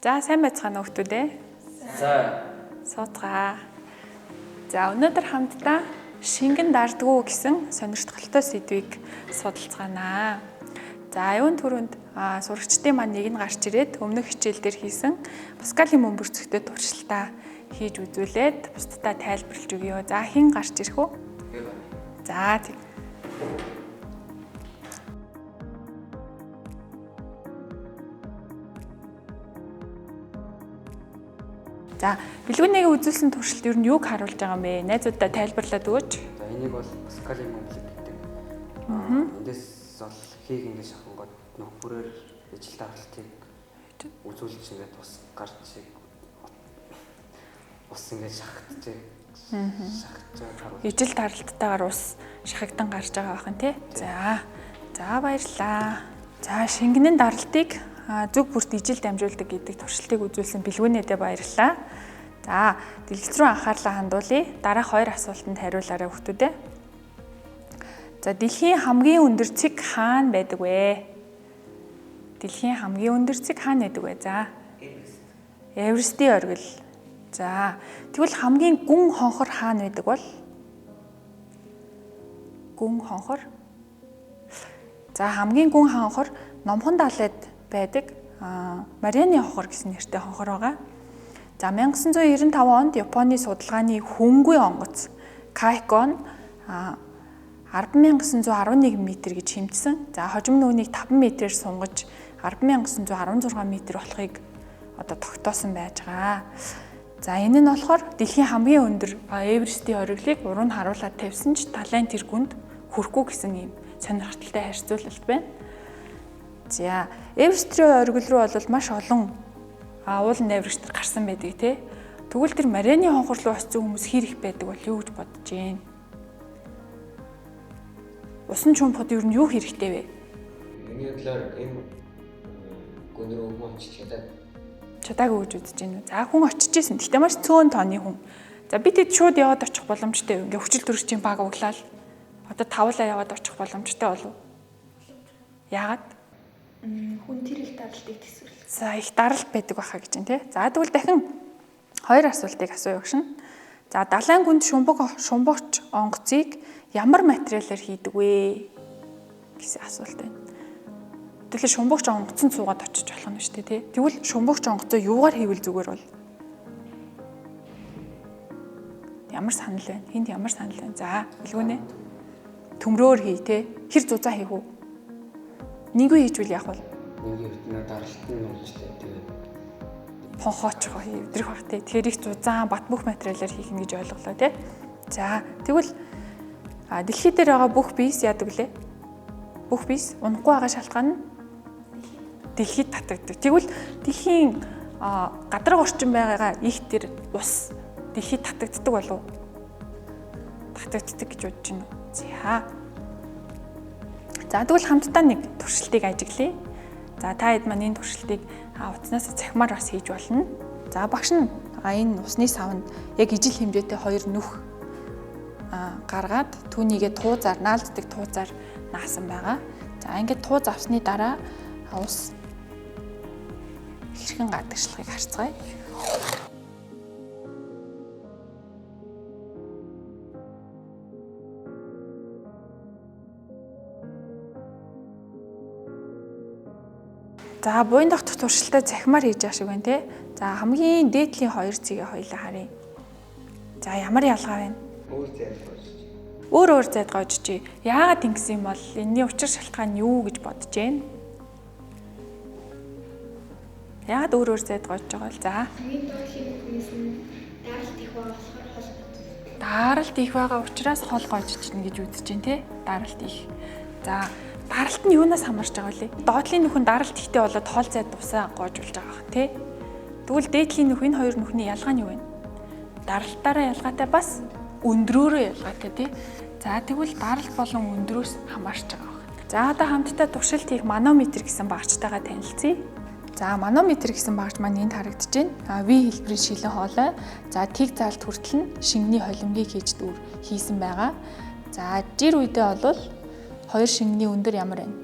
За сайн байцгаана уу хүмүүс ээ. За. Суудгаа. За өнөөдөр хамтдаа шингэн дардгуу гэсэн сонирхолтой сэдвийг судалцгаанаа. За юун түрүүнд сурагчдын маань нэг нь гарч ирээд өмнөх хичээл дээр хийсэн Паскалийн мөнбөрцөгтэй туршилтаа хийж үзүүлээд бусдад тайлбарлаж өгье. За хэн гарч ирэх вэ? За тийм. За, бэлгүүнийг үзүүлсэн туршилт ер нь юуг харуулж байгаа юм бэ? Найзуудаа тайлбарлаад өгөөч. За энийг бол Паскалийн мөнбөлөг гэдэг. Эндээс бол хийг ингэж шахангууд нөхбөрөөр ижил даралтыг үзүүлж ингээд ус гарч ус ингэж шахагдчих. Шахаж харуулж. Ижил даралттайгаар ус шахагдан гарч байгаа байх нь тий. За баярлалаа. За шингэнэн даралтыг зөв бүрт ижил дамжуулдаг гэдэг туршилтыг үзүүлсэн бэлгүүнээдээ баярлалаа. За, дэлгэц рүү анхаарлаа хандуулъя. Дараах хоёр асуултанд хариулаарай хүмүүстээ. За, дэлхийн хамгийн өндөр цэг хаана байдаг вэ? Дэлхийн хамгийн өндөр цэг хаана байдаг вэ? За. Эверестийн оргил. За, тэгвэл хамгийн гүн хонхор хаана байдаг бол? Гүн хонхор. За, хамгийн гүн хонхор Номхон далайд байдаг Марианы хонхор гэсэн нэртэй хонхор байгаа. За 1995 онд Японы судалгааны хөнгөө онгоц Kaikon 10,911 м гэж хэмжсэн. За хожим нүүнийг 5 м-ээр сунгаж 10,916 м болохыг одоо тогтоосон байж байгаа. За энэ нь болохоор дэлхийн хамгийн өндөр Эверестийн ориглыг уруу нь харуулад тавьсан ч талайн тэр гүнд хүрэхгүй гэсэн юм сонирхолтой харьцуулалт байна. За Эверестийн оргил руу бол маш олон уулын Эверестээр гарсан байдаг тий. Тэгвэл тэр Марианы хонхор руу очсон хүмүүс хэр их байдаг бол юу гэж бодож байна? Усан чумпууд ер нь юу хэрэгтэй вэ? Миний бодлоор энэ гүн рүү хүн очиж чадаагүй гэж үзэж байна уу? За хүн очиж исэн. Гэхдээ маш цөөн тооны хүн. За бид хэд шууд яваад очих боломжтой юу? Ингээ хүчил төрөгчийн баг углаад одоо тавлаа яваад очих боломжтой болов уу? Яагаад? Хүн тэр их даралтыг төсвөл. За их даралт байдаг байхаа гэж байна тий. За тэгвэл дахин хоёр асуултыг асууя гшин. За далайн гүнд шумбагч онгоцыг ямар материалаар хийдэг вэ гэсэн асуулт байна. Тэгвэл шумбагч онгоцон цуугаад очиж болох нь шүү дээ тий. Тэгвэл шумбагч онгоцоо юугаар хийвэл зүгээр бол? Ямар санал байна? Хинд ямар санал байна? За билгүнэ. Төмрөөр хий тий. Хэр зузаа хийх үү? Нэггүй хийжвэл яах вэ? Нэг даралт нь мэлжтэй тэгээд хонхооч хэвдрэх баг тий. Тэгэхээр их зузаан бат бөх материалаар хийх нь гэж ойлголоо тий. За тэгвэл дэлхий дээр байгаа бүх биес яадаг лээ? Бүх биес унахгүй байгаа шалтгаан нь дэлхийд татагддаг. Тэгвэл дэлхийн гадарга орчин байгаа их тэр ус дэлхийд татагддаг болов уу? Татагддаг гэж бодож байна уу? За тэгвэл хамтдаа нэг туршилтыг ажиглая. За та хэд маань энэ туршилтыг утаснаас цахимаар бас хийж болно. За багш нь энэ усны савнд яг ижил хэмжээтэй хоёр нүх гаргаад түүнийгээ туузаар наалддаг туузаар наасан байгаа. За ингээд тууз авсны дараа ус хэрхэн гадагшлахыг харцгаая. За буян тогтох туршилтаа цахимаар хийж байгаа шиг байна тий. За хамгийн дээдлийн хоёр цэгээ хоёлаа харъя. За ямар ялгаа байна? Өөр зайд гоожчих. Яагаад ингэсэн юм бол энэний учир шалтгаан нь юу гэж бодож байна? Яагаад өөр зайд гоожж байгаа вэ? За. Хамгийн доотлын бүхнээс нь даралт их байгаа болохоор хол бодсон. Даралт их байгаа учраас хол гоожж чинь гэж үзэж байна тий. Даралт их. За даралт нь юунаас хамаарч байгаа вэ? Доотлын нүхэн даралт ихтэй болоод хоол зайд усаа гоожулж байгаа бах тий. Тэгвэл дээдлийн нүх энэ хоёр нүхний ялгаа нь юу вэ? Даралтаараа ялгаатай бас өндрөөрөө ялгаатай тий. За тэгвэл даралт болон өндрөөс хамаарч байгаа бах. За одоо хамтдаа туршилт хийх манометр гэсэн багцтайгаа танилцъя. За манометр гэсэн багц маань энд харагдаж байна. V хэлбэрийн шилэн хоолой. За тэг заалт хүртэл нь шингэний холимгийг хийсэн байгаа. За жир үедээ бол хоёр шингэний өндөр ямар байна?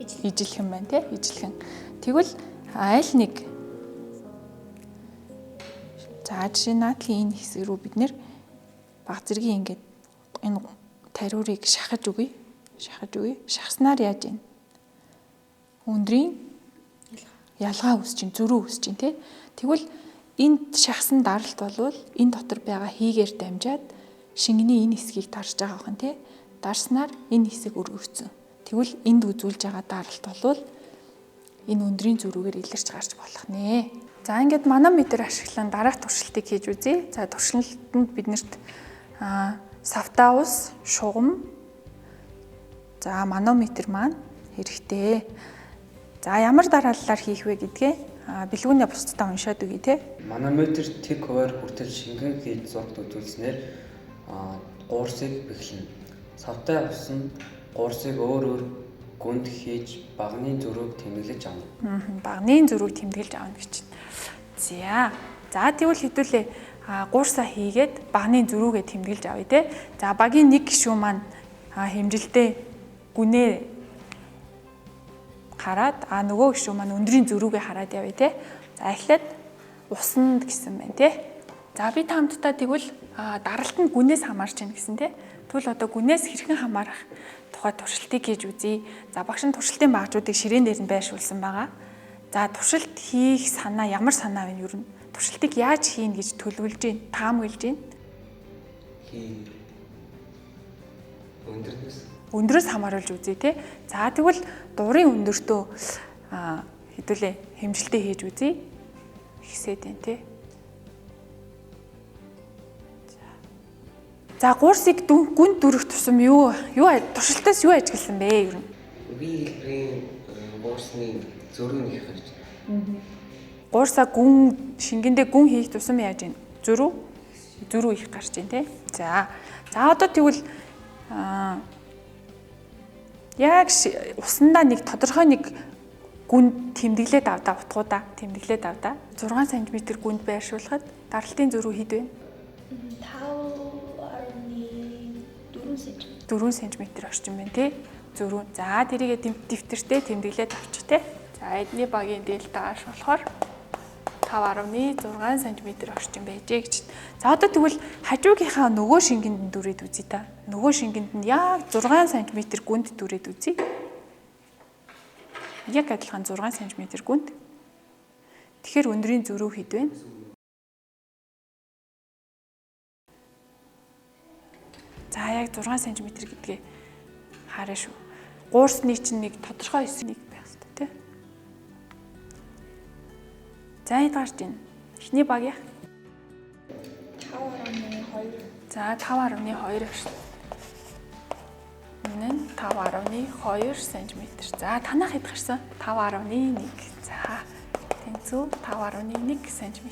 Ижилхэн байна тий. Ижилхэн. Тэгвэл аль нэг За жишээ нь наадлын энэ хэсэг рүү бид нэр баг зэргийн ингээд энэ тариурыг шахаж өгье. Шахаснаар яаж ийн? Өндрийн ялгаа үүсэж чинь, зөрүү үүсэж чинь тий. Тэгвэл энд шахсан даралт болвол энэ дотор байгаа хийгээр дамжаад шингэний энэ хэсгийг дарж байгаа юм тий. Дарснаар энэ хэсэг өргөгцөн. Тэгвэл энд үзүүлж байгаа даралт болвол энэ өндрийн зөрүүгээр илэрч гарч болох нэ. За ингээд манометр ашиглан дараах туршилтыг хийж үзье. За туршилтанд биднэрт савта ус, шугам, за манометр маань хэрэгтэй. За ямар дарааллаар хийх вэ гэдгээ бэлгүүнээ бусдаа уншаад өгье те. Манометр тэг хуваар хүртэл шингэн хийж зурд үзүүлснээр гуурсыг бэхлэнэ. Савтай ус нь гуурсыг өөр гүнд хийж багны зөрүүг тэмдэглэж авна. Багны зөрүүг тэмдэглэж авна гэж байна. За тэгвэл хэдүүлээ гуурсаа хийгээд багны зөрүүгээ тэмдэглэж авъя те. За багийн нэг гишүүн маань хэмжилтээ гүнээ хараад нөгөө гишүүн маань өндрийн зөрүүгээ хараад явъя те. За эхлээд усанд гэсэн байна те. За би та хамтдаа тэгвэл даралт нь гүнээс хамаарч байна гэсэн те. Тэгвэл одоо гүнээс хэрхэн хамаарах тухай туршилтыг хийж үзье. За багш нь туршилтын багжуудыг ширээн дээр нь байршуулсан байгаа. За туршилт хийх санаа ямар санаа вэ юу? Туршилтыг яаж хийн гэж төлөвлөж байна? Таамаглаж байна? Өндөрөөс хамааруулж үзье те. За тэгвэл дурын өндөртөө хэдүүлээ хэмжилтээ хийж үзье. Ихсээд байна те. За гуурсыг гүнд дүрэх тусам юу туршилтаас юу ажигласан бэ ер нь? Үгийн хэлбэрийн гуурсны зөрүү их гэж. Гуурсаа гүн шингэндээ гүн хийх тусам яаж вэ? Зөрүү их гарч байна те. За одоо тэгвэл яг усандаа нэг тодорхой нэг гүнд тэмдэглээд авдаа утгуудаа тэмдэглээд авдаа 6 см гүнд байршуулахад даралтын зөрүү хэд вэ? 4 см орчим байна тий. Зөрүү. За тэрийгэ дэвтэртэй тэмдэглээд авчих тий. За эдний багийн дельта H болохоор 5.6 см орчим байжээ гэж. За одоо тэгвэл хажуугийнхаа нөгөө шингэнд дүрээд үзье та. Нөгөө шингэнд нь яг 6 см гүнд дүрээд үзье. Яг адилхан 6 см гүнд. Тэгэхээр өндрийн зөрүү хэд вэ? За яг 6 см гэдгээ хараа шүү. Гуурсны чинь нэг тодорхой хэсэг байх хэрэгтэй тий. За энд гарч ийн. Эхний баг яах? 5.2. За 5.2 шүү. Энэ нь 5.2 см. За танах хэд гарсан? 5.1. За тэнцүү 5.1 см.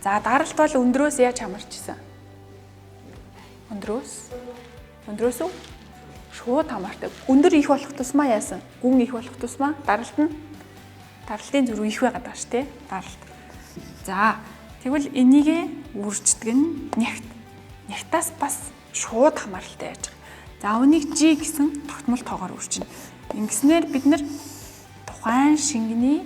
За даралт бол өндрөөс яаж хамарч исэн? Өндрөөс үү? Шууд хамаартай. Өндөр их болох тусмаа яасан? Гүн их болох тусмаа даралтын зөрүү их байгаад байгаа шүү дээ. Даралт. За тэгвэл энийгээ үрждэг нь нягт. Нягтаас бас шууд хамааралтай яаж байгаа. За үнийг G гэсэн тогтмол тоогоор үржинэ. Ингэснээр бид нэр тухайн шингэний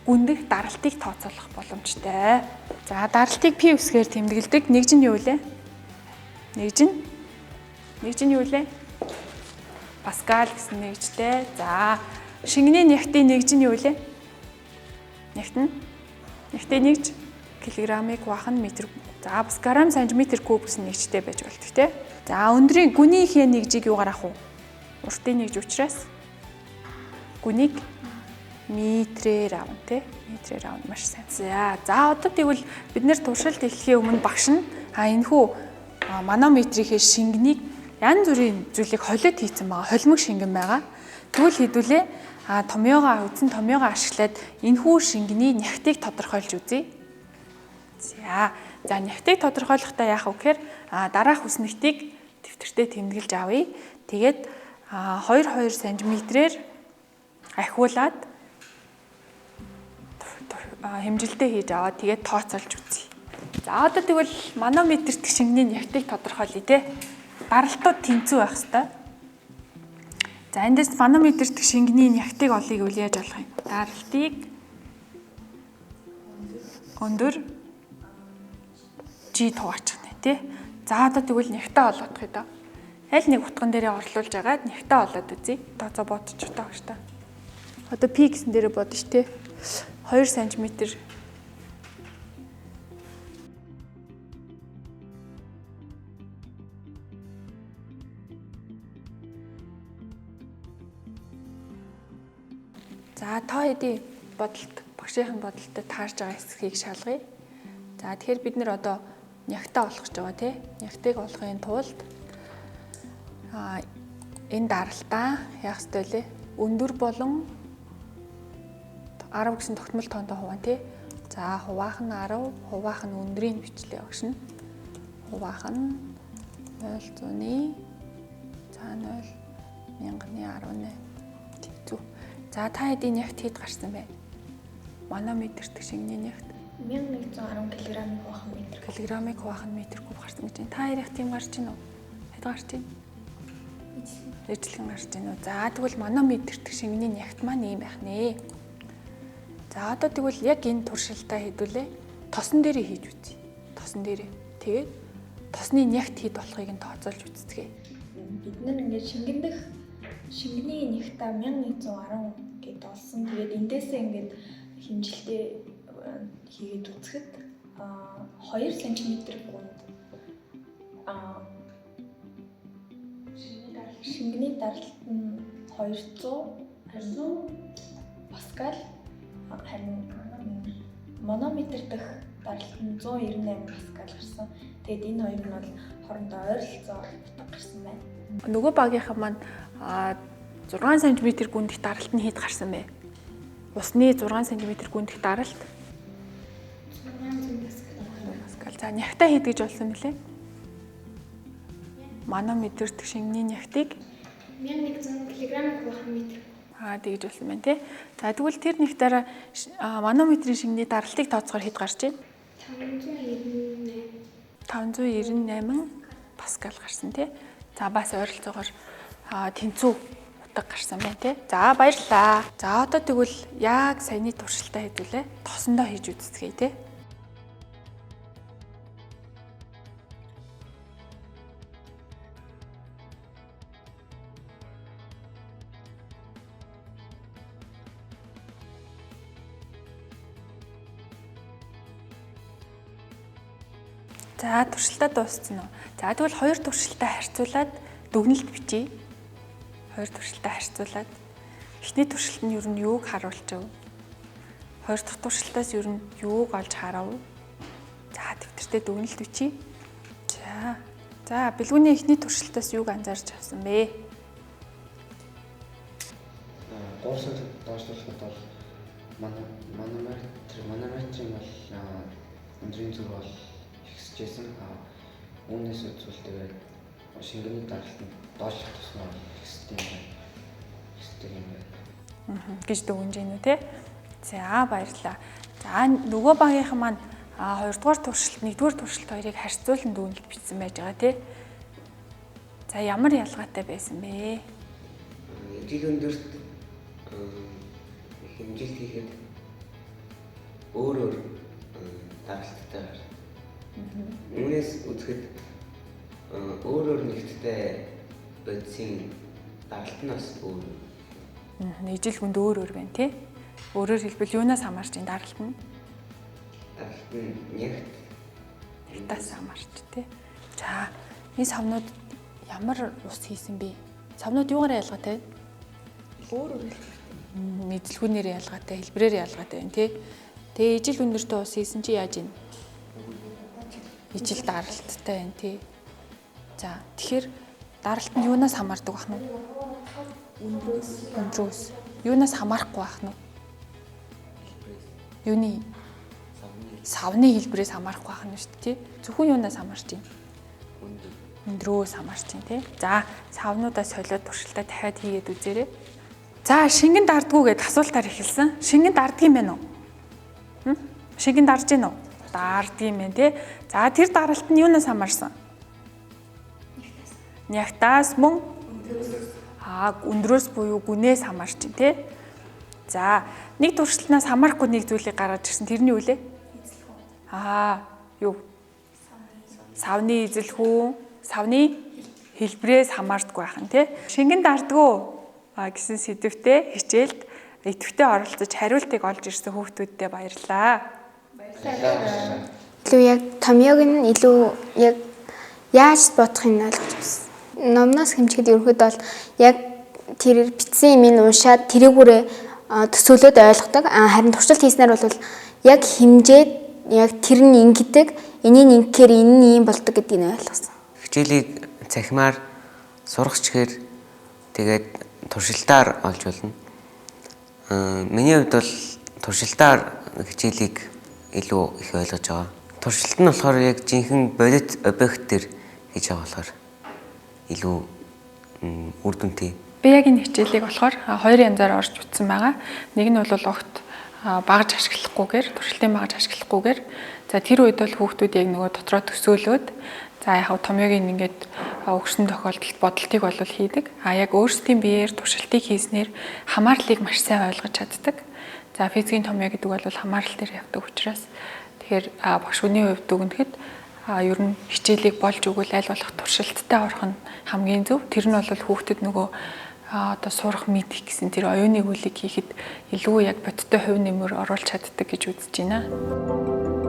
гүндэх даралтыг тооцоолох боломжтой. За даралтыг P үсгээр тэмдэглэдэг. Нэгж нь юу вэ? Нэгж нь юу вэ? Паскал гэсэн нэгжтэй. За шингэний нягтын нэгж нь юу вэ? Нягтын нэгж килограммыг хуваах нь метр. За бас грамм сантиметр куб гэсэн нэгжтэй байж болдог тий. За өндрийн гүний ихээ нэгжийг юугаар авах вэ? Уртын нэгж учраас гүнийг метрээр авна тий. Метрээр авна маш сайн. За одоо тэгвэл бид нэр туршилт эхлэхийн өмнө багш нь энэхүү манометрийнхээ шингэнийг янз бүрийн зүйлийг холиод хийцэн байгаа. Холимог шингэн байгаа. Тэгвэл хэдүүлээ үндсэн томьёогоо ашиглаад энэхүү шингэний нягтыг тодорхойлж үзье. За нягтыг тодорхойлохдоо яах вэ гэхээр дараах үснэгтийг дэвтэртээ тэмдэглэж авъя. Тэгээд 2 см-ээр ахиулаад хэмжилтээ хийж аваад тэгээд тооцоолж үзье. За одоо тэгвэл манометр дэх шингэний нягтыг тодорхойлъё те. Даралтууд тэнцүү байх хэвээр. За эндээс манометр дэх шингэний нягтыг олъё гэвэл яаж болох юм? Даралтыг өндөр G туугачих нэ тий. За одоо тэгвэл нягтаа олоодох юм да. Аль нэг утган дээрээ орлуулж агаад нягтаа олоод үзье. Одоо за бодчих таа гэж та. Одоо P гэсэн дээрээ бодно ш тий. 2 см. За та хэдий бодолт багшийн бодолтой таарж байгаа хэсгийг шалгая. За тэгэхээр бид нэр одоо нягтаа олох гэж байгаа тий. Нягтыг олохын тулд энэ даралтаа яах ёстой лээ? Өндөр болон 10 гэсэн тогтмол тоондоо хуваана тий. За хуваах нь 10, хуваах нь өндрийн бичлээ багш нь. Хуваах нь 0.100-ны за 0.1018 зү. За та хэдийн нягт хэд гарсан бэ? Манометрт шингэний нягт 1110 кг-ыг хуваах метр. Килограммыг хуваах нь метр куб гарсан гэж байна. Та ярих тийм гарч ийн үү? Хэд гарч ийн? Ижлэгэн гарч ийн үү? За тэгвэл манометрт шингэний нягт маань ийм байх нэ. За одоо тэгвэл яг энэ туршилтаа хийдүүлээ. Тосон дээрээ хийж үзье. Тосон дээрээ. Тэгээд тосны нягт хэд болохыг нь тооцоолж үзцгээе. Бид нар ингээд шингэний нягтаа 1110 гэд олсон. Тэгээд эндээсээ ингээд хэмжилтээ хийгээд үзэхэд 2 см гүнд шингэний даралт нь 200 паскал, харин манометр дэх даралт нь 198 паскал гарсан. Тэгээд энэ хоёр нь бол хоорондоо ойролцоо утга гарсан байна. Нөгөө багийнхан маань 6 см гүндх даралт нь хэд гарсан бэ? Усны 6 см гүндх даралт 600 паскал. За нягтаа хэд гэж болсон бэлээ? Манометрт шингэний нягтыг 1100 кг-ыг хуваах метр. тэгж болсон байна тий. За тэгвэл тэр нягтаараа манометрийн шингэний даралтыг тооцохоор хэд гарч байна? 598 паскал гарсан тий. За бас ойролцоогоор тэнцүү утга гарсан байна тий. За баярлалаа. За одоо тэгвэл яг саяны туршилтаа хийдүүлээ. Тосондоо хийж үзцгээе тий. За туршилтаа дууссан уу? За тэгвэл хоёр туршилтаа харьцуулаад дүгнэлт бичье. Хоёр туршилтаа харьцуулаад эхний туршилт нь ер нь юуг харуулж вэ? Хоёр дахь туршилтаас ер нь юуг олж харав? За төвтөртэй дүгнэлт бичье. За бэлгүүний эхний туршилтаас юуг анзаарч авсан бэ? Гуурсыг доошлуулахад бол манометрийн бол өндрийн зүг бол ихсэжсэн. Үүнээс үзүүлэлтэйгээр шингэний даралт нь доошлох тусмаа ихсдэг юм байна. Гэж дүгнэж гинүү те. За баярлалаа. За нөгөө багийнхан маань 2 дугаар туршилт, 1 дугаар туршилт хоёрыг харьцуулан дүгнэлт бичсэн байж байгаа те. За ямар ялгаатай байсан бэ? Ижил өндөрт хэмжилт хийхэд өөр даралттай байна. Үүнээс үзэхэд өөр нэгттэй бодисын даралт нь бас өөр. Ижил хүнд өөр байна тий. Өөрөөр хэлбэл юунаас хамаарч энэ даралт нь? Даралт нь нягтаас хамаарч тий. За энэ савнууд ямар ус хийсэн бэ? Савнууд юугаар ялгаатай вэ? Өөр мэдлэгүүнээр ялгаатай, хэлбэрээр ялгаатай байна тий. Тэгээ ижил өндөртөө ус хийсэн чи яаж ийн? Ижил даралттай байна тий. За тэгэхээр даралт нь юунаас хамаардаг бах нь? Өндрөөс. Юунаас хамаарахгүй бах нь? Юуны? Савны хэлбэрээс хамаарахгүй бах нь шүү дээ тий. Зөвхөн юунаас хамаарч байна? Өндрөөс хамаарч байна тий. За савнуудаа солиод туршилтаа дахиад хийгээд үзээрэй. За шингэн дардгуу гэдээ асуултаар эхэлсэн. Шингэн дарддаг юм байна уу? Шингэн дарж гин үү? Дарддаг юм байна тий. За тэр даралт нь юунаас хамаарсан? Нягтаас мөн өндрөөс буюу гүнээс хамаарч байна тий. За нэг туршилтнаас хамаарахгүй нэг зүйлийг гаргаж ирсэн. Тэрний үлээ? Юу? савны эзэлхүү, савны хэлбрээс хамаарддаг байх нь тий. Шингэн дардгуу гэсэн сэдвтэ хичээлд идэвхтэй оролцож хариултыг олж ирсэн хүүхдүүддээ баярлалаа. Илүү яг томьёог нь илүү яг яаж бодохыг нь ойлгож байна. Номноос хэмжихэд ерөнхийдөө бол яг тэр бичсэн юм ин уншаад тэрийгүүрээ төсөөлөд ойлгодог. Харин туршилт хийснээр бол яг хэмжээд яг тэр нь ингэдэг, энийг ингэхээр энэ нь юм болдог гэдгийг нь ойлгосон. Хичээлийг цахимаар сурах чихээр тэгээд туршилтаар олж болно. Миний хувьд бол туршилтаар хичээлийг илүү их ойлгож байгаа. Туршилт нь болохоор яг жинхэнэ бодит объект төр хийж байгаа болохоор илүү үр дүнтэй. Би яг энэ хичээлийг болохоор хоёр янзаар орж утсан байгаа. Нэг нь бол огт багаж ашиглахгүйгээр, туршилтын багаж ашиглахгүйгээр. За тэр үед бол хүүхдүүд яг нөгөө дотроо төсөөлөөд за яг томьёогийн ингээд өгсөн тохиолдолд бодолтыг бол хийдэг. Яг өөрсдийн биеэр туршилтыг хийснээр хамаарлыг маш сайн ойлгож чаддаг. За физикийн томьёо гэдэг бол хамаарал дээр явдаг учраас тэгэхээр багш хүний хувьд дүгнэхэд ер нь хичээлийг болж өгвөл аль болох туршилттай орох нь хамгийн зөв. Тэр нь бол хүүхдэд нөгөө одоо сурах мэдэх гэсэн тэр оюуны хөлийг хийхэд илүү яг бодиттой хувь нэмэр оруулж чаддаг гэж үзэж байна.